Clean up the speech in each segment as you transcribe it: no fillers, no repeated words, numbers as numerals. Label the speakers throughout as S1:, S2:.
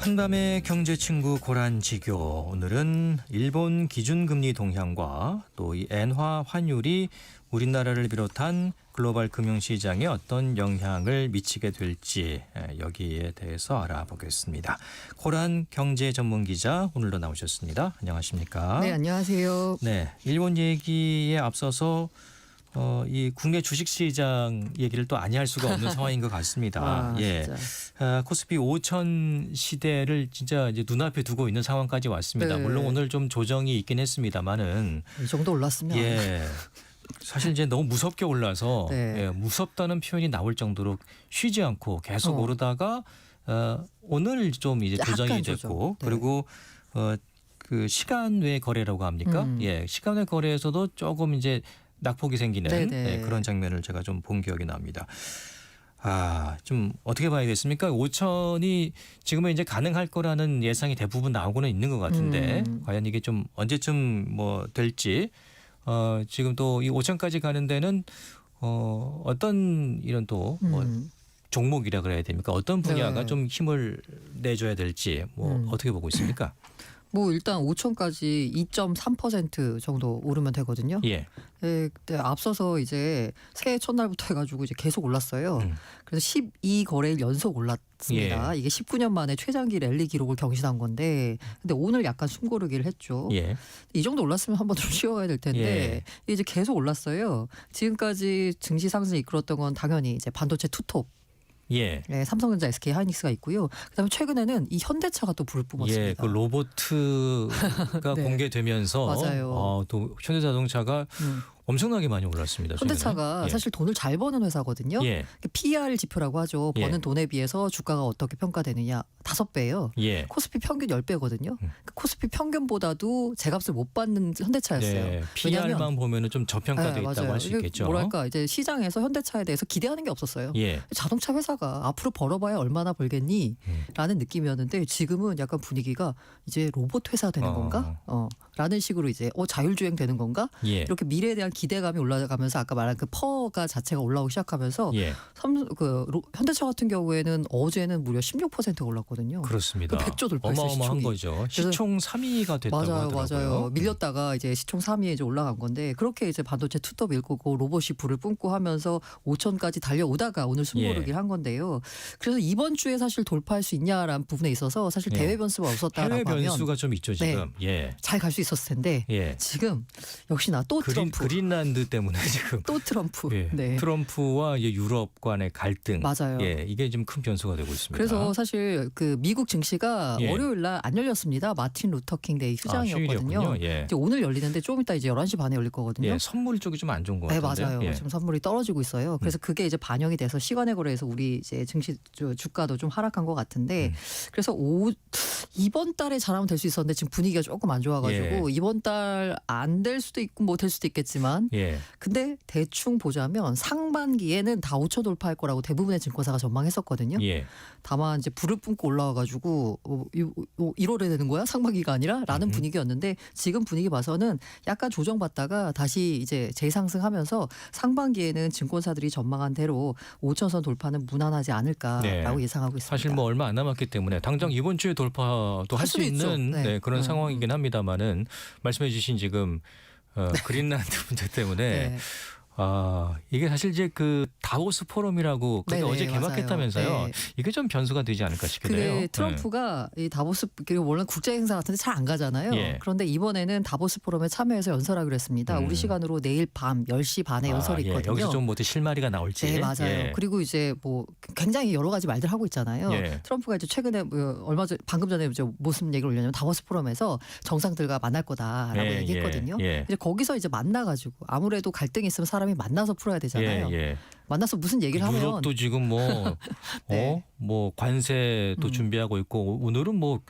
S1: 한밤의 경제친구 고란지교. 오늘은 일본 기준금리 동향과 또 이 엔화 환율이 우리나라를 비롯한 글로벌 금융시장에 어떤 영향을 미치게 될지 여기에 대해서 알아보겠습니다. 고란 경제 전문 기자 오늘도 나오셨습니다. 안녕하십니까?
S2: 네, 안녕하세요.
S1: 네, 일본 얘기에 앞서서 이 국내 주식시장 얘기를 또 아니할 수가 없는 상황인 것 같습니다.
S2: 진짜.
S1: 코스피 5천 시대를 진짜 이제 눈앞에 두고 있는 상황까지 왔습니다.
S2: 네.
S1: 물론 오늘 좀 조정이 있긴 했습니다만은
S2: 이 정도 올랐으면
S1: 사실 이제 너무 무섭게 올라서
S2: 네.
S1: 무섭다는 표현이 나올 정도로 쉬지 않고 계속 오르다가 오늘 좀 이제 조정이
S2: 약간
S1: 됐고
S2: 조정. 네.
S1: 그리고 그 시간 외 거래라고 합니까? 시간 외 거래에서도 조금 이제 낙폭이 생기는 그런 장면을 제가 좀 본 기억이 납니다. 좀 어떻게 봐야겠습니까? 5천이 지금은 이제 가능할 거라는 예상이 대부분 나오고는 있는 것 같은데 과연 이게 좀 언제쯤 뭐 될지 지금 또 이 5천까지 가는 데는 어떤 이런 또 뭐 종목이라 그래야 됩니까? 어떤 분야가 좀 힘을 내줘야 될지 뭐 어떻게 보고 있습니까?
S2: 뭐 일단 5천까지 2.3% 정도 오르면 되거든요.
S1: 예.
S2: 그때 앞서서 이제 새해 첫날부터 해가지고 이제 계속 올랐어요. 그래서 12거래일 연속 올랐습니다. 이게 19년 만에 최장기 랠리 기록을 경신한 건데, 근데 오늘 약간 숨고르기를 했죠. 이 정도 올랐으면 한번 좀 쉬어가야 될 텐데 이제 계속 올랐어요. 지금까지 증시 상승을 이끌었던 건 당연히 이제 반도체 투톱. 네, 삼성전자, SK 하이닉스가 있고요. 그다음에 최근에는 이 현대차가 또 불을 뿜었습니다.
S1: 그 로보트가
S2: 네.
S1: 공개되면서
S2: 맞아요.
S1: 또 현대자동차가 엄청나게 많이 올랐습니다.
S2: 현대차가 사실 돈을 잘 버는 회사거든요. PER 지표라고 하죠. 버는 돈에 비해서 주가가 어떻게 평가되느냐. 5배예요. 코스피 평균 10배거든요. 코스피 평균보다도 제값을 못 받는 현대차였어요.
S1: PER만 보면은 좀 저평가돼 있다고 할 수 있겠죠.
S2: 뭐랄까 이제 시장에서 현대차에 대해서 기대하는 게 없었어요. 자동차 회사가 앞으로 벌어봐야 얼마나 벌겠니? 라는 느낌이었는데 지금은 약간 분위기가 이제 로봇 회사 되는 건가? 라는 식으로 이제 자율주행 되는 건가? 이렇게 미래에 대한 기대감이 올라가면서 아까 말한 그 퍼가 자체가 올라오기 시작하면서 현대차 같은 경우에는 어제는 무려 16%가 올랐거든요.
S1: 그렇습니다.
S2: 100조 돌파했어요.
S1: 어마어마한 거죠. 시총 3위가 됐다고 하더라고요.
S2: 맞아요. 밀렸다가 이제 시총 3위에 이제 올라간 건데 그렇게 이제 반도체 투톱 일구고 로봇이 불을 뿜고 하면서 5천까지 달려오다가 오늘 숨고르기를 한 건데요. 그래서 이번 주에 사실 돌파할 수 있냐라는 부분에 있어서 사실 대외 변수가 없었다라고
S1: 해외
S2: 하면
S1: 변수가 좀 있죠 지금.
S2: 잘 갈 수 있었을 텐데 지금 역시나 또 트럼프.
S1: 그린란드 때문에 지금
S2: 또 트럼프.
S1: 트럼프와 유럽 간의 갈등.
S2: 맞아요.
S1: 이게 좀 큰 변수가 되고 있습니다.
S2: 그래서 사실 그 미국 증시가 월요일 날 안 열렸습니다. 마틴 루터킹 데이 휴장이었거든요. 이제 오늘 열리는데 조금 이따 이제 11시 반에 열릴 거거든요.
S1: 선물 쪽이 좀 안 좋은 것 같은데.
S2: 맞아요. 지금 선물이 떨어지고 있어요. 그래서 그게 이제 반영이 돼서 시간에 거래해서 우리 이제 증시 주가도 좀 하락한 것 같은데 그래서 이번 달에 잘하면 될 수 있었는데 지금 분위기가 조금 안 좋아가지고 이번 달 안 될 수도 있고 뭐 될 수도 있겠지만 근데 대충 보자면 상반기에는 다 5천 돌파할 거라고 대부분의 증권사가 전망했었거든요. 다만 이제 불을 뿜고 올라와가지고 1월에 되는 거야? 상반기가 아니라? 라는 분위기였는데 지금 분위기 봐서는 약간 조정받다가 다시 이제 재상승하면서 상반기에는 증권사들이 전망한 대로 5천선 돌파는 무난하지 않을까라고 예상하고 있습니다.
S1: 사실 뭐 얼마 안 남았기 때문에 당장 이번 주에 돌파도 할 수 있는 그런 상황이긴 합니다만은 말씀해 주신 지금 그린란드 문제 때문에 이게 사실 이제 그 다보스 포럼이라고 그게 어제 개막했다면서요. 이게 좀 변수가 되지 않을까 싶긴 해요.
S2: 그게 트럼프가 이 다보스 원래 국제 행사 같은데 잘 안 가잖아요. 그런데 이번에는 다보스 포럼에 참여해서 연설하기로 했습니다. 우리 시간으로 내일 밤 10시 반에 연설이 있거든요.
S1: 여기서 좀 뭐 실마리가 나올지.
S2: 맞아요. 그리고 이제 뭐 굉장히 여러 가지 말들 하고 있잖아요. 트럼프가 이제 최근에 방금 전에 무슨 얘기를 올렸냐면 다보스 포럼에서 정상들과 만날 거다라고 얘기했거든요. 이제 거기서 이제 만나가지고 아무래도 갈등이 있으면 사람이 만나서 풀어야 되잖아요. 만나서 무슨 얘기를 하면
S1: 유럽도 지금 뭐 관세도 준비하고 있고 오늘은 뭐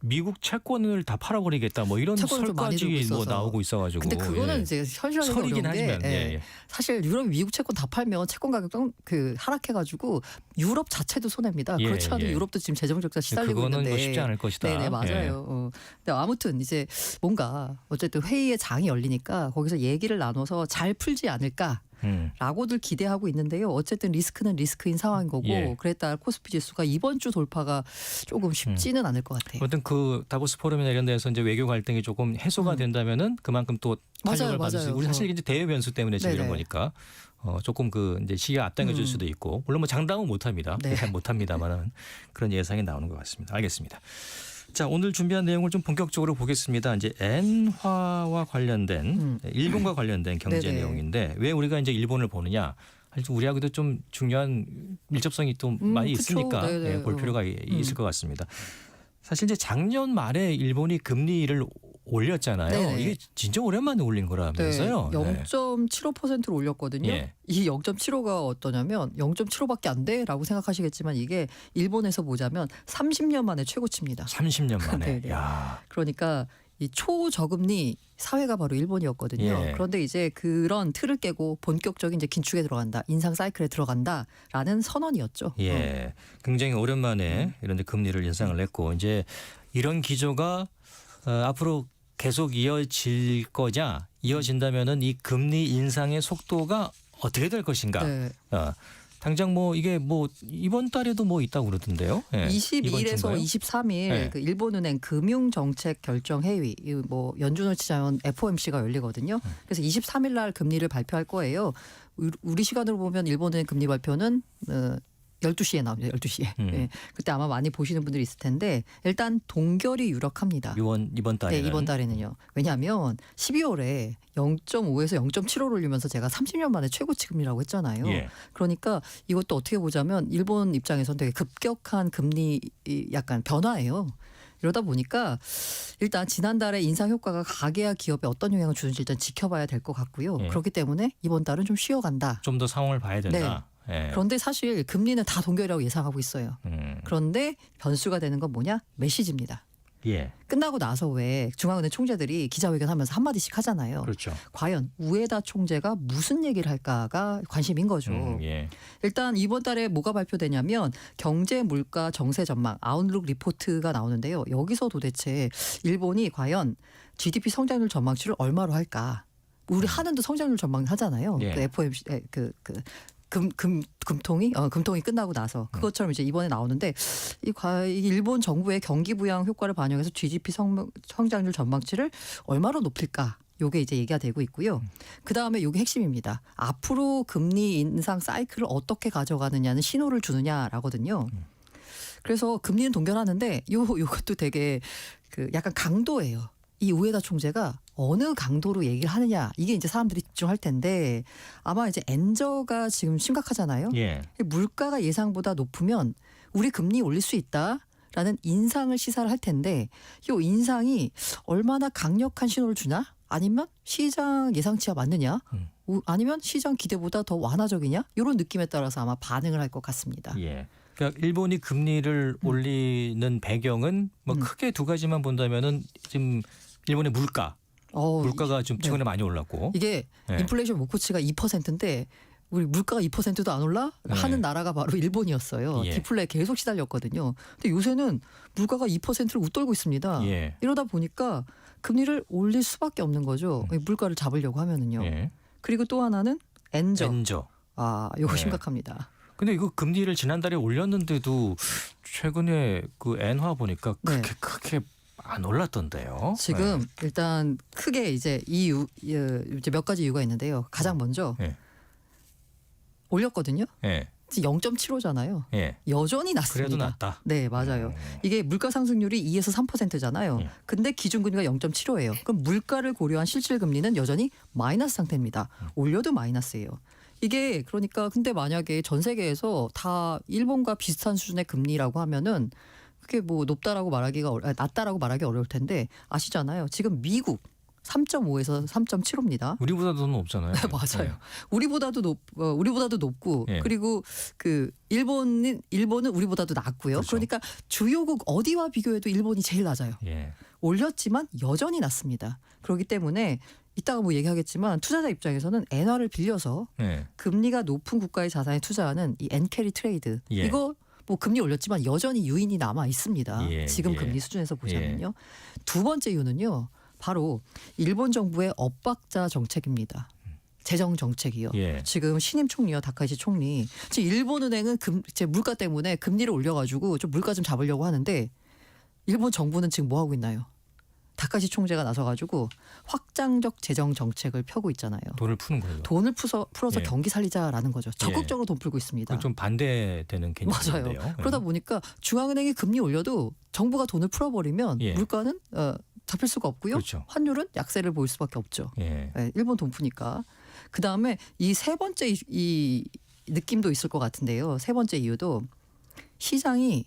S1: 미국 채권을 다 팔아버리겠다 뭐 이런 설까지 뭐 나오고 있어가지고.
S2: 근데 그거는 이제 현실화가 어려운데 사실 유럽이 미국 채권 다 팔면 채권 가격 하락해가지고 유럽 자체도 손해입니다. 그렇지 않아도 유럽도 지금 재정 적자 시달리고 있는데.
S1: 그거는 쉽지 않을 것이다.
S2: 네네 맞아요. 근데 아무튼 이제 뭔가 어쨌든 회의의 장이 열리니까 거기서 얘기를 나눠서 잘 풀지 않을까. 라고들 기대하고 있는데요. 어쨌든 리스크는 리스크인 상황인 거고
S1: 예.
S2: 그랬다 코스피 지수가 이번 주 돌파가 조금 쉽지는 않을 것 같아요.
S1: 어떤 그 다보스 포럼이나 이런 데서 이제 외교 갈등이 조금 해소가 된다면은 그만큼 또 탄력을 받을 수 있고 우리 사실 이제 대외 변수 때문에 지금 이런 거니까 조금 그 이제 시기가 앞당겨질 수도 있고 물론 뭐 장담은 못합니다. 못합니다만은 그런 예상이 나오는 것 같습니다. 알겠습니다. 자, 오늘 준비한 내용을 좀 본격적으로 보겠습니다. 이제 엔화와 관련된 일본과 관련된 경제 내용인데 왜 우리가 이제 일본을 보느냐? 사실 우리하고도 좀 중요한 밀접성이 또 많이
S2: 그쵸.
S1: 있으니까 볼 필요가 있을 것 같습니다. 사실 이제 작년 말에 일본이 금리를 올렸잖아요.
S2: 네네.
S1: 이게 진짜 오랜만에 올린 거라면서요.
S2: 0.75%로 올렸거든요.
S1: 예.
S2: 이 0.75가 어떠냐면 0.75밖에 안 돼라고 생각하시겠지만 이게 일본에서 보자면 30년 만에 최고치입니다.
S1: 30년 만에.
S2: 네네.
S1: 야.
S2: 그러니까 이 초저금리 사회가 바로 일본이었거든요.
S1: 예.
S2: 그런데 이제 그런 틀을 깨고 본격적인 이제 긴축에 들어간다, 인상 사이클에 들어간다라는 선언이었죠.
S1: 예. 굉장히 오랜만에 이런 데 금리를 인상을 냈고 이제 이런 기조가 앞으로 계속 이어질 거냐? 이어진다면은 이 금리 인상의 속도가 어떻게 될 것인가?
S2: 네.
S1: 당장 뭐 이게 뭐 이번 달에도 뭐 있다고 그러던데요. 예.
S2: 22일에서 23일
S1: 네.
S2: 그 일본은행 금융정책 결정 회의, 뭐 연준을 치자면 FOMC가 열리거든요. 그래서 23일 날 금리를 발표할 거예요. 우리 시간으로 보면 일본은행 금리 발표는 12시에 나옵니다. 12시에. 예. 그때 아마 많이 보시는 분들이 있을 텐데 일단 동결이 유력합니다.
S1: 이번 달에는.
S2: 네, 이번 달에는요. 왜냐하면 12월에 0.5에서 0.75를 올리면서 제가 30년 만에 최고치 금리라고 했잖아요.
S1: 예.
S2: 그러니까 이것도 어떻게 보자면 일본 입장에서는 되게 급격한 금리 약간 변화예요. 이러다 보니까 일단 지난달에 인상 효과가 가계와 기업에 어떤 영향을 주는지 일단 지켜봐야 될 것 같고요.
S1: 예.
S2: 그렇기 때문에 이번 달은 좀 쉬어간다.
S1: 좀 더 상황을 봐야 된다. 예.
S2: 그런데 사실 금리는 다 동결이라고 예상하고 있어요. 그런데 변수가 되는 건 뭐냐? 메시지입니다.
S1: 예.
S2: 끝나고 나서 왜 중앙은행 총재들이 기자회견하면서 한마디씩 하잖아요.
S1: 그렇죠.
S2: 과연 우에다 총재가 무슨 얘기를 할까가 관심인 거죠.
S1: 예.
S2: 일단 이번 달에 뭐가 발표되냐면 경제 물가 정세 전망 아웃룩 리포트가 나오는데요. 여기서 도대체 일본이 과연 GDP 성장률 전망치를 얼마로 할까? 우리 한은도 성장률 전망 하잖아요.
S1: 예.
S2: 그 FOMC 금통이 끝나고 나서 그것처럼 이제 이번에 나오는데 이 일본 정부의 경기 부양 효과를 반영해서 GDP 성장률 전망치를 얼마로 높일까? 요게 이제 얘기가 되고 있고요. 그다음에 요게 핵심입니다. 앞으로 금리 인상 사이클을 어떻게 가져가느냐는 신호를 주느냐라거든요. 그래서 금리는 동결하는데 요것도 되게 그 약간 강도예요. 이 우에다 총재가 어느 강도로 얘기를 하느냐 이게 이제 사람들이 집중할 텐데 아마 이제 엔저가 지금 심각하잖아요.
S1: 예.
S2: 물가가 예상보다 높으면 우리 금리 올릴 수 있다라는 인상을 시사를 할 텐데 이 인상이 얼마나 강력한 신호를 주나 아니면 시장 예상치와 맞느냐 아니면 시장 기대보다 더 완화적이냐 이런 느낌에 따라서 아마 반응을 할 것 같습니다.
S1: 예. 그러니까 일본이 금리를 올리는 배경은 뭐 크게 두 가지만 본다면은 지금 일본의 물가가 좀 최근에 많이 올랐고
S2: 이게 인플레이션 목표치가 2%인데 우리 물가가 2%도 안 올라 하는 나라가 바로 일본이었어요.
S1: 예.
S2: 디플레에 계속 시달렸거든요. 근데 요새는 물가가 2%를 웃돌고 있습니다.
S1: 예.
S2: 이러다 보니까 금리를 올릴 수밖에 없는 거죠. 물가를 잡으려고 하면은요.
S1: 예.
S2: 그리고 또 하나는 엔저. 요거
S1: 예.
S2: 심각합니다.
S1: 근데 이거 금리를 지난달에 올렸는데도 최근에 그 엔화 보니까 그렇게 크게 안 올랐던데요.
S2: 지금 일단 크게 이제 이제 몇 가지 이유가 있는데요. 가장 먼저 올렸거든요.
S1: 예.
S2: 지금 0.75잖아요.
S1: 예.
S2: 여전히 낮습니다.
S1: 그래도 낮다.
S2: 네, 맞아요. 이게 물가 상승률이 2에서 3%잖아요. 근데 기준금리가 0.75예요. 그럼 물가를 고려한 실질 금리는 여전히 마이너스 상태입니다. 올려도 마이너스예요. 이게 그러니까 근데 만약에 전 세계에서 다 일본과 비슷한 수준의 금리라고 하면은 그게 뭐 높다라고 낮다라고 말하기 어려울 텐데 아시잖아요. 지금 미국 3.5에서 3.75입니다.
S1: 우리보다도 높잖아요.
S2: 맞아요. 우리보다도 높고 그리고 그 일본은 우리보다도 낮고요.
S1: 그렇죠.
S2: 그러니까 주요국 어디와 비교해도 일본이 제일 낮아요.
S1: 예.
S2: 올렸지만 여전히 낮습니다. 그렇기 때문에 이따가 뭐 얘기하겠지만 투자자 입장에서는 엔화를 빌려서 금리가 높은 국가의 자산에 투자하는 이 엔캐리 트레이드 이거 뭐 금리 올렸지만 여전히 유인이 남아 있습니다. 지금 금리 수준에서 보자면요. 두 번째 이유는요. 바로 일본 정부의 엇박자 정책입니다. 재정 정책이요.
S1: 예.
S2: 지금 신임 총리요, 다카이치 총리. 지금 일본은행은 제 물가 때문에 금리를 올려가지고 좀 물가 좀 잡으려고 하는데 일본 정부는 지금 뭐 하고 있나요? 다카이치 총재가 나서가지고 확장적 재정 정책을 펴고 있잖아요.
S1: 돈을 푸는 거예요.
S2: 돈을 풀어서
S1: 예.
S2: 경기 살리자라는 거죠. 적극적으로 돈 풀고 있습니다.
S1: 좀 반대되는 개념인데요.
S2: 맞아요. 그러다 보니까 중앙은행이 금리 올려도 정부가 돈을 풀어버리면
S1: 예.
S2: 물가는 잡힐 수가 없고요.
S1: 그렇죠.
S2: 환율은 약세를 보일 수밖에 없죠.
S1: 예.
S2: 네, 일본 돈 푸니까. 그 다음에 이 세 번째 이 느낌도 있을 것 같은데요. 세 번째 이유도 시장이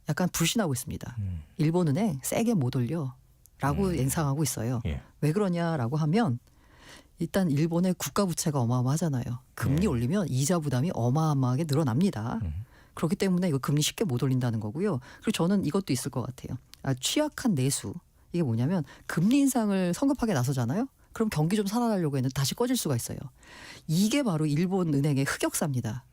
S2: 약간 불신하고 있습니다. 일본은행 세게 못 올려라고 예상하고 있어요.
S1: 예.
S2: 왜 그러냐라고 하면 일단 일본의 국가 부채가 어마어마하잖아요. 금리
S1: 예.
S2: 올리면 이자 부담이 어마어마하게 늘어납니다. 그렇기 때문에 이거 금리 쉽게 못 올린다는 거고요. 그리고 저는 이것도 있을 것 같아요. 취약한 내수. 이게 뭐냐면 금리 인상을 성급하게 나서잖아요. 그럼 경기 좀 살아나려고 했는데 다시 꺼질 수가 있어요. 이게 바로 일본 은행의 흑역사입니다.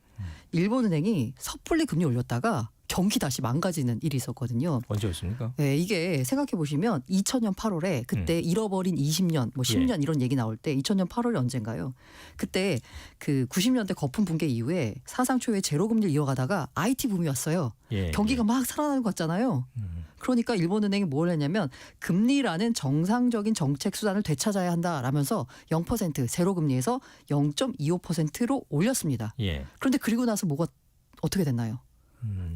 S2: 일본 은행이 섣불리 금리 올렸다가 경기 다시 망가지는 일이 있었거든요.
S1: 언제였습니까?
S2: 네, 이게 생각해 보시면 2000년 8월에 그때 잃어버린 20년, 뭐 10년 이런 얘기 나올 때 2000년 8월이 언젠가요? 그때 그 90년대 거품 붕괴 이후에 사상 초유의 제로 금리를 이어가다가 IT 붐이 왔어요.
S1: 예.
S2: 경기가 막 살아나는 것 같잖아요. 그러니까 일본은행이 뭘 했냐면 금리라는 정상적인 정책 수단을 되찾아야 한다라면서 0% 제로 금리에서 0.25%로 올렸습니다.
S1: 예.
S2: 그런데 그리고 나서 뭐가 어떻게 됐나요?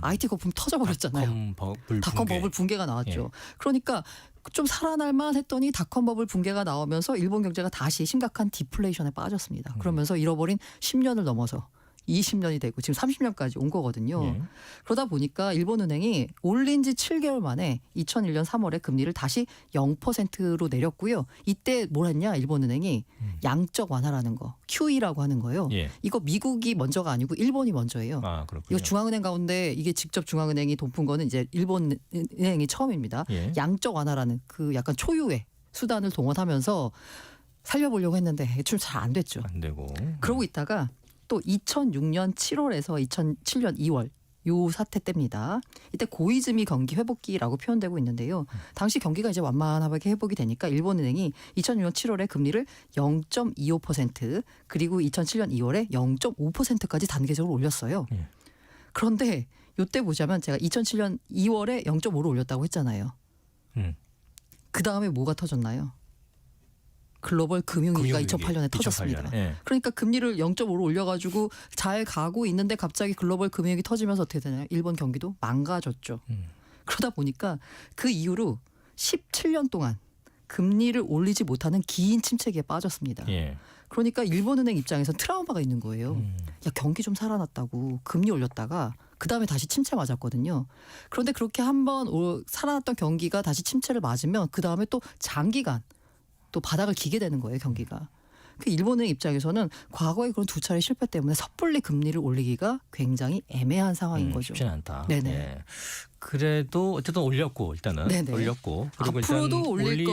S2: IT 거품 터져버렸잖아요. 닷컴 버블 붕괴가 나왔죠.
S1: 예.
S2: 그러니까 좀 살아날만 했더니 닷컴 버블 붕괴가 나오면서 일본 경제가 다시 심각한 디플레이션에 빠졌습니다. 그러면서 잃어버린 10년을 넘어서 20년이 되고 지금 30년까지 온 거거든요.
S1: 예.
S2: 그러다 보니까 일본은행이 올린 지 7개월 만에 2001년 3월에 금리를 다시 0%로 내렸고요. 이때 뭘 했냐 일본은행이 양적 완화라는 거 QE라고 하는 거예요.
S1: 예.
S2: 이거 미국이 먼저가 아니고 일본이 먼저예요.
S1: 아, 그렇군요.
S2: 이거 중앙은행 가운데 이게 직접 중앙은행이 돈 푼 거는 이제 일본은행이 처음입니다.
S1: 예.
S2: 양적 완화라는 그 약간 초유의 수단을 동원하면서 살려보려고 했는데 좀 잘 안 됐죠.
S1: 안 되고.
S2: 그러고 있다가 또 2006년 7월에서 2007년 2월 요 사태 때입니다. 이때 고이즈미 경기 회복기라고 표현되고 있는데요. 당시 경기가 이제 완만하게 회복이 되니까 일본은행이 2006년 7월에 금리를 0.25% 그리고 2007년 2월에 0.5%까지 단계적으로 올렸어요.
S1: 예.
S2: 그런데 요때 보자면 제가 2007년 2월에 0.5로 올렸다고 했잖아요. 그 다음에 뭐가 터졌나요? 글로벌 금융위기가 2008년에 터졌습니다.
S1: 예.
S2: 그러니까 금리를 0.5로 올려가지고 잘 가고 있는데 갑자기 글로벌 금융위기 터지면서 어떻게 되나요? 일본 경기도 망가졌죠. 그러다 보니까 그 이후로 17년 동안 금리를 올리지 못하는 긴 침체기에 빠졌습니다.
S1: 예.
S2: 그러니까 일본은행 입장에서 트라우마가 있는 거예요. 야, 경기 좀 살아났다고 금리 올렸다가 그다음에 다시 침체 맞았거든요. 그런데 그렇게 한번 살아났던 경기가 다시 침체를 맞으면 그다음에 또 장기간 또 바닥을 기게 되는 거예요, 경기가. 그 일본의 입장에서는 과거에 그런 두 차례 실패 때문에 섣불리 금리를 올리기가 굉장히 애매한 상황인 거죠.
S1: 쉽지는 않다.
S2: 네네.
S1: 예. 그래도 어쨌든 올렸고 일단은
S2: 네네.
S1: 올렸고 그리고
S2: 앞으로도
S1: 일단
S2: 올릴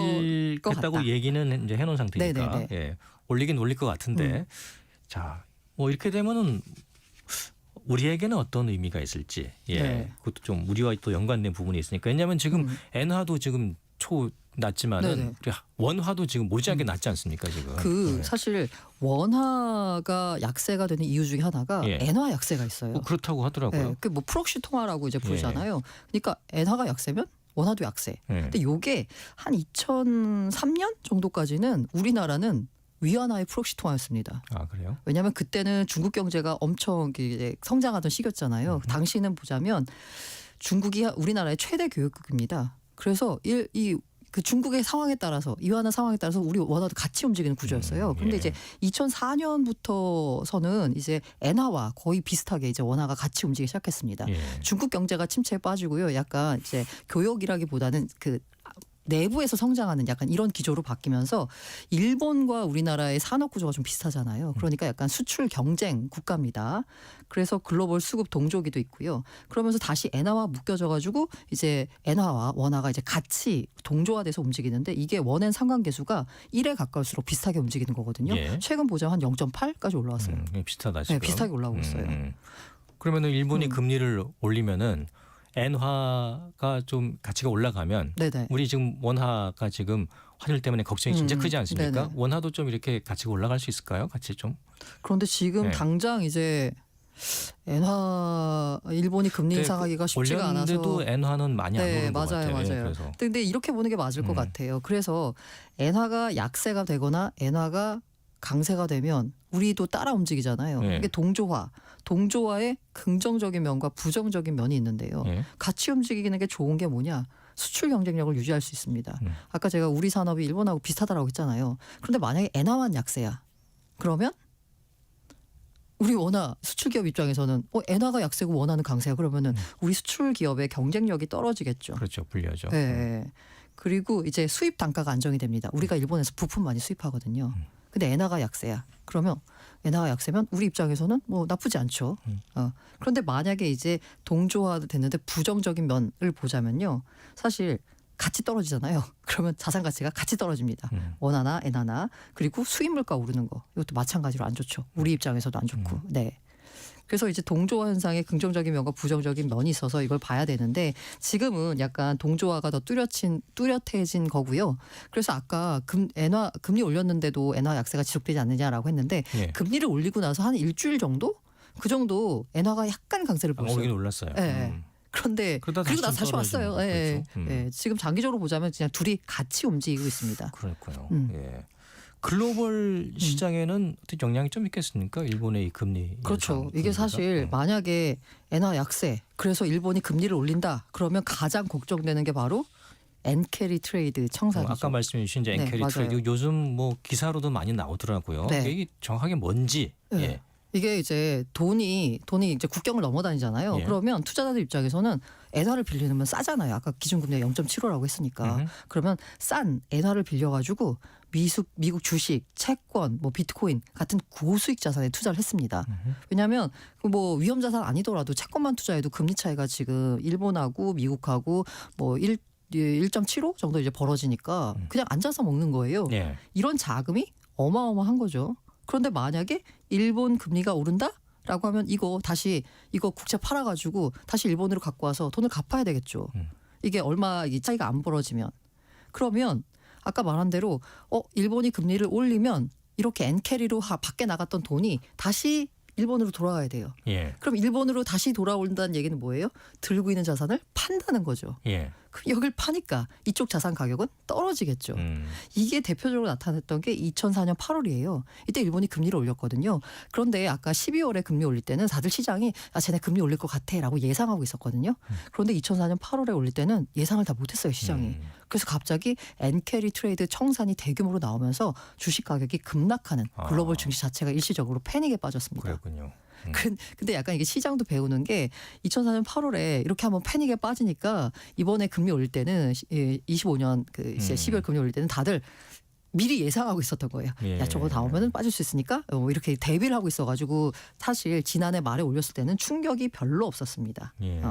S2: 것
S1: 올리겠다고
S2: 같다.
S1: 얘기는 이제 해놓은 상태니까
S2: 네네네.
S1: 예. 올리긴 올릴 것 같은데 자, 뭐 이렇게 되면은 우리에게는 어떤 의미가 있을지 예.
S2: 네.
S1: 그것도 좀 우리와 또 연관된 부분이 있으니까 왜냐하면 지금 엔화도 지금 낮지만은
S2: 네네.
S1: 원화도 지금 모자하게 낮지 않습니까 지금? 예.
S2: 사실 원화가 약세가 되는 이유 중에 하나가
S1: 예.
S2: 엔화 약세가 있어요.
S1: 그렇다고 하더라고요.
S2: 네, 그뭐 프록시 통화라고 이제 부르잖아요. 그러니까 엔화가 약세면 원화도 약세.
S1: 예.
S2: 근데 요게 한 2003년 정도까지는 우리나라는 위안화의 프록시 통화였습니다.
S1: 아 그래요?
S2: 왜냐하면 그때는 중국 경제가 엄청 이제 성장하던 시기였잖아요. 당시는 보자면 중국이 우리나라의 최대 교역국입니다. 그래서 그 중국의 상황에 따라서 위안화 상황에 따라서 우리 원화도 같이 움직이는 구조였어요. 그런데
S1: 예.
S2: 이제 2004년부터서는 이제 엔화와 거의 비슷하게 이제 원화가 같이 움직이기 시작했습니다.
S1: 예.
S2: 중국 경제가 침체에 빠지고요. 약간 이제 교역이라기보다는 그 내부에서 성장하는 약간 이런 기조로 바뀌면서 일본과 우리나라의 산업 구조가 좀 비슷하잖아요. 그러니까 약간 수출 경쟁 국가입니다. 그래서 글로벌 수급 동조기도 있고요. 그러면서 다시 엔화와 묶여져 가지고 이제 엔화와 원화가 이제 같이 동조화돼서 움직이는데 이게 원엔 상관계수가 1에 가까울수록 비슷하게 움직이는 거거든요.
S1: 예.
S2: 최근 보자면 한 0.8까지 올라왔어요.
S1: 비슷하다 지금.
S2: 네, 비슷하게 올라오고 있어요.
S1: 그러면은 일본이 금리를 올리면은 엔화가 좀 가치가 올라가면
S2: 네네.
S1: 우리 지금 원화가 지금 환율 때문에 걱정이 진짜 크지 않습니까?
S2: 네네.
S1: 원화도 좀 이렇게 가치가 올라갈 수 있을까요? 같이 좀.
S2: 그런데 지금
S1: 네.
S2: 당장 이제 엔화 일본이 금리 인상하기가 쉽지가 않아서.
S1: 올렸는데도 엔화는 많이 안 오른 것
S2: 맞아요,
S1: 같아요.
S2: 맞아요.
S1: 그래서.
S2: 근데 이렇게 보는 게 맞을 것 같아요. 그래서 엔화가 약세가 되거나 엔화가 강세가 되면 우리도 따라 움직이잖아요.
S1: 네.
S2: 이게 동조화의 긍정적인 면과 부정적인 면이 있는데요.
S1: 예.
S2: 같이 움직이는 게 좋은 게 뭐냐? 수출 경쟁력을 유지할 수 있습니다. 아까 제가 우리 산업이 일본하고 비슷하다라고 했잖아요. 그런데 만약에 엔화만 약세야. 그러면 우리 원화 수출 기업 입장에서는 엔화가 약세고 원화는 강세야. 그러면은 우리 수출 기업의 경쟁력이 떨어지겠죠.
S1: 그렇죠. 불리하죠.
S2: 네. 그리고 이제 수입 단가가 안정이 됩니다. 우리가 일본에서 부품 많이 수입하거든요. 근데 엔화가 약세야. 그러면 엔화가 약세면 우리 입장에서는 뭐 나쁘지 않죠. 그런데 만약에 이제 동조화 됐는데 부정적인 면을 보자면요. 사실 같이 떨어지잖아요. 그러면 자산 가치가 같이 떨어집니다. 원화나 엔화나. 그리고 수입 물가 오르는 거. 이것도 마찬가지로 안 좋죠. 우리 입장에서도 안 좋고. 네. 그래서 이제 동조화 현상에 긍정적인 면과 부정적인 면이 있어서 이걸 봐야 되는데 지금은 약간 동조화가 더 뚜렷해진 거고요. 그래서 아까 금리 올렸는데도 엔화 약세가 지속되지 않느냐라고 했는데
S1: 예.
S2: 금리를 올리고 나서 한 일주일 정도? 그 정도 엔화가 약간 강세를 보였어요.
S1: 오르긴 올랐어요.
S2: 네. 그런데
S1: 그러다
S2: 그리고 나서 다시
S1: 떨어지는
S2: 왔어요.
S1: 거,
S2: 예.
S1: 그렇죠.
S2: 예. 지금 장기적으로 보자면 그냥 둘이 같이 움직이고 있습니다.
S1: 그렇고요. 예. 글로벌 시장에는 어떻게 영향이 좀 있겠습니까? 일본의 이 금리.
S2: 그렇죠.
S1: 인상,
S2: 이게
S1: 금리가?
S2: 사실 만약에 엔화 약세 그래서 일본이 금리를 올린다. 그러면 가장 걱정되는 게 바로 엔캐리 트레이드 청산이죠.
S1: 아까 말씀해 주신 이제
S2: 네,
S1: 엔캐리
S2: 맞아요.
S1: 트레이드 요즘 뭐 기사로도 많이 나오더라고요.
S2: 네.
S1: 이게 정확하게 뭔지.
S2: 네.
S1: 예.
S2: 이게 이제 돈이 이제 국경을 넘어다니잖아요.
S1: 예.
S2: 그러면 투자자들 입장에서는 엔화를 빌리면 싸잖아요. 아까 기준금리가 0.75라고 했으니까. 그러면 싼 엔화를 빌려가지고 미국 주식, 채권, 뭐 비트코인 같은 고수익 자산에 투자를 했습니다. 왜냐하면 뭐 위험 자산 아니더라도 채권만 투자해도 금리 차이가 지금 일본하고 미국하고 뭐 1.75 정도 이제 벌어지니까 그냥 앉아서 먹는 거예요.
S1: 예.
S2: 이런 자금이 어마어마한 거죠. 그런데 만약에 일본 금리가 오른다라고 하면 이거 국채 팔아가지고 다시 일본으로 갖고 와서 돈을 갚아야 되겠죠. 이게 얼마 이 차이가 안 벌어지면 그러면 아까 말한 대로 일본이 금리를 올리면 이렇게 엔캐리로 밖에 나갔던 돈이 다시 일본으로 돌아가야 돼요.
S1: 예.
S2: 그럼 일본으로 다시 돌아온다는 얘기는 뭐예요? 들고 있는 자산을 판다는 거죠.
S1: 예.
S2: 그럼 여길 파니까 이쪽 자산 가격은 떨어지겠죠. 이게 대표적으로 나타났던 게 2004년 8월이에요. 이때 일본이 금리를 올렸거든요. 그런데 아까 12월에 금리 올릴 때는 다들 시장이 쟤네 금리 올릴 것 같아라고 예상하고 있었거든요. 그런데 2004년 8월에 올릴 때는 예상을 다 못했어요, 시장이. 그래서 갑자기 엔캐리 트레이드 청산이 대규모로 나오면서 주식 가격이 급락하는 글로벌 증시 자체가 일시적으로 패닉에 빠졌습니다.
S1: 그랬군요.
S2: 근데 약간 이게 시장도 배우는 게 2004년 8월에 이렇게 한번 패닉에 빠지니까 이번에 금리 올릴 때는 25년 그 12월 금리 올릴 때는 다들 미리 예상하고 있었던 거예요.
S1: 예.
S2: 야 저거 나오면은 빠질 수 있으니까 이렇게 대비를 하고 있어가지고 사실 지난해 말에 올렸을 때는 충격이 별로 없었습니다.
S1: 예.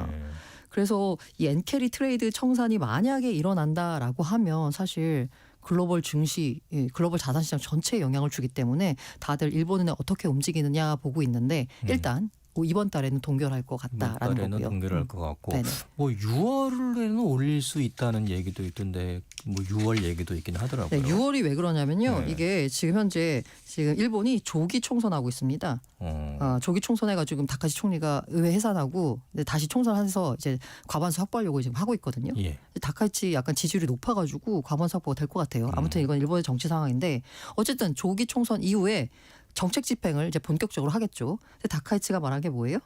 S2: 그래서 이 엔캐리 트레이드 청산이 만약에 일어난다라고 하면 사실 글로벌 증시, 글로벌 자산시장 전체에 영향을 주기 때문에 다들 일본은 어떻게 움직이느냐 보고 있는데 일단 이번 달에는 동결할 것 같다라는
S1: 이번 달에는
S2: 거고요.
S1: 동결할 것 같고
S2: 네네.
S1: 뭐 6월에는 올릴 수 있다는 얘기도 있던데 뭐 6월 얘기도 있긴 하더라고요.
S2: 네, 6월이 왜 그러냐면요.
S1: 네.
S2: 이게 지금 현재 일본이 조기 총선하고 있습니다. 조기 총선해가지고 지금 다카시 총리가 의회 해산하고 다시 총선해서 이제 과반수 확보하려고 지금 하고 있거든요.
S1: 예.
S2: 다카이치 약간 지지율이 높아가지고 과반수 확보가 될 것 같아요. 아무튼 이건 일본의 정치 상황인데 어쨌든 조기 총선 이후에 정책 집행을 이제 본격적으로 하겠죠. 근데 다카이치가 말한 게 뭐예요?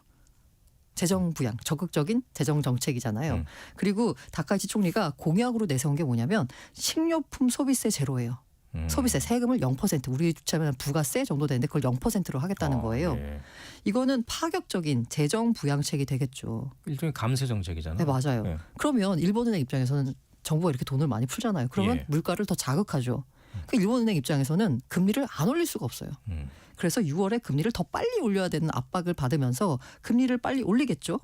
S2: 재정 부양, 적극적인 재정 정책이잖아요. 그리고 다카이치 총리가 공약으로 내세운 게 뭐냐면 식료품 소비세 제로예요. 소비세 세금을 0% 우리 주차면 부가세 정도 되는데 그걸 0%로 하겠다는 거예요.
S1: 예.
S2: 이거는 파격적인 재정 부양책이 되겠죠.
S1: 일종의 감세 정책이잖아요.
S2: 네, 맞아요.
S1: 예.
S2: 그러면 일본은행 입장에서는 정부가 이렇게 돈을 많이 풀잖아요. 그러면
S1: 예.
S2: 물가를 더 자극하죠. 그 일본은행 입장에서는 금리를 안 올릴 수가 없어요. 그래서 6월에 금리를 더 빨리 올려야 되는 압박을 받으면서 금리를 빨리 올리겠죠.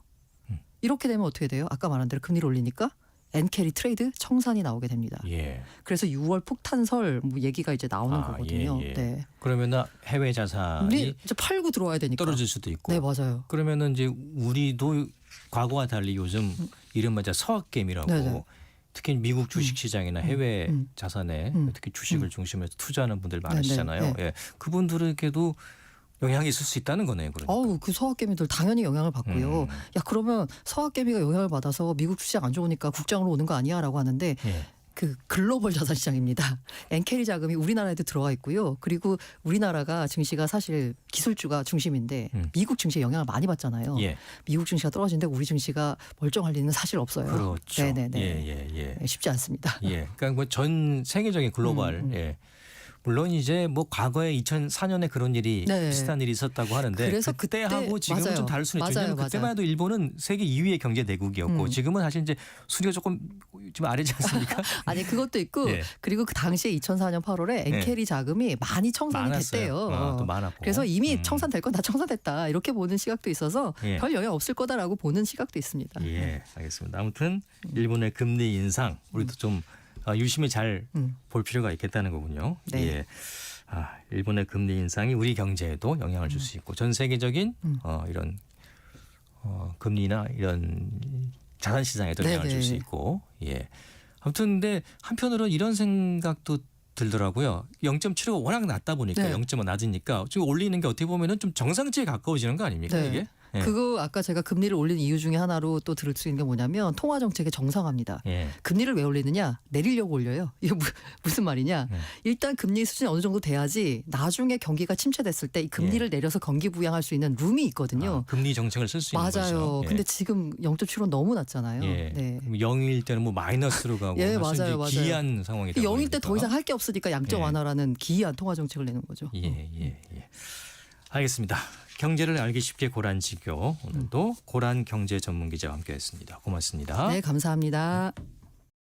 S2: 이렇게 되면 어떻게 돼요? 아까 말한 대로 금리를 올리니까 엔캐리 트레이드 청산이 나오게 됩니다.
S1: 예.
S2: 그래서 6월 폭탄설 뭐 얘기가 이제 나오는 거거든요.
S1: 예, 예.
S2: 네.
S1: 그러면 해외
S2: 우리
S1: 자산이
S2: 이제 팔고 들어와야 되니까.
S1: 떨어질 수도 있고.
S2: 네, 맞아요.
S1: 그러면은 이제 우리도 과거와 달리 요즘 이른바 서학개미라고
S2: 네네.
S1: 특히 미국 주식시장이나 해외 자산에
S2: 음.
S1: 특히 주식을 중심으로 해서 투자하는 분들 많으시잖아요.
S2: 네네.
S1: 예. 그분들에게도 영향이 있을 수 있다는 거네요. 그러니까.
S2: 어우, 그 서학개미들 당연히 영향을 받고요. 야, 그러면 서학개미가 영향을 받아서 미국 주식 안 좋으니까 국장으로 오는 거 아니야라고 하는데
S1: 예.
S2: 그 글로벌 자산시장입니다. 엔캐리 자금이 우리나라에도 들어가 있고요. 그리고 우리나라가 증시가 사실 기술주가 중심인데 미국 증시에 영향을 많이 받잖아요.
S1: 예.
S2: 미국 증시가 떨어지는데 우리 증시가 멀쩡할 리는 사실 없어요.
S1: 그렇죠.
S2: 네네네.
S1: 예.
S2: 쉽지 않습니다.
S1: 예. 그러니까 뭐 전 세계적인 글로벌 예. 물론 이제 뭐 과거에 2004년에 그런 일이
S2: 네.
S1: 비슷한 일이 있었다고 하는데
S2: 그래서
S1: 그때하고 지금은
S2: 맞아요.
S1: 좀 다를 수는 있죠. 왜냐하면 그때만 해도 일본은 세계 2위의 경제 대국이었고 지금은 사실 이제 순위가 조금 좀 아래지 않습니까?
S2: 아니 그것도 있고
S1: 예.
S2: 그리고 그 당시에 2004년 8월에 엔캐리 자금이 많이 청산이
S1: 많았어요.
S2: 됐대요.
S1: 또 많았고.
S2: 그래서 이미 청산될 건 다 청산됐다 이렇게 보는 시각도 있어서
S1: 예.
S2: 별 영향 없을 거다라고 보는 시각도 있습니다.
S1: 예, 알겠습니다. 아무튼 일본의 금리 인상 우리도 좀 유심히 잘 볼 필요가 있겠다는 거군요.
S2: 네.
S1: 예. 일본의 금리 인상이 우리 경제에도 영향을 줄 수 있고 전 세계적인 이런 금리나 이런 자산 시장에도 영향을
S2: 네네.
S1: 줄 수 있고 예. 아무튼 근데 한편으로 이런 생각도 들더라고요. 0.75가 워낙 낮다 보니까
S2: 네.
S1: 0.5 낮으니까 지금 올리는 게 어떻게 보면은 좀 정상치에 가까워지는 거 아닙니까
S2: 네.
S1: 이게? 예.
S2: 그거 아까 제가 금리를 올린 이유 중에 하나로 또 들을 수 있는 게 뭐냐면 통화 정책의 정상화입니다.
S1: 예.
S2: 금리를 왜 올리느냐? 내리려고 올려요. 이게 무슨 말이냐? 일단 금리 수준이 어느 정도 돼야지 나중에 경기가 침체됐을 때 이 금리를 내려서 경기 부양할 수 있는 룸이 있거든요.
S1: 금리 정책을 쓸 수 있는 거죠.
S2: 맞아요.
S1: 예.
S2: 근데 지금 0.75는 너무 낮잖아요.
S1: 예.
S2: 네.
S1: 0일 때는 뭐 마이너스로 가고
S2: 예,
S1: 사실
S2: 맞아요,
S1: 이제
S2: 맞아요.
S1: 기이한 상황이 되고
S2: 0일 때 더 이상 할 게 없으니까 양적
S1: 예.
S2: 완화라는 기이한 통화 정책을 내는 거죠.
S1: 예. 알겠습니다. 경제를 알기 쉽게 고란지교 오늘도 고란 경제 전문 기자와 함께했습니다. 고맙습니다.
S2: 네, 감사합니다.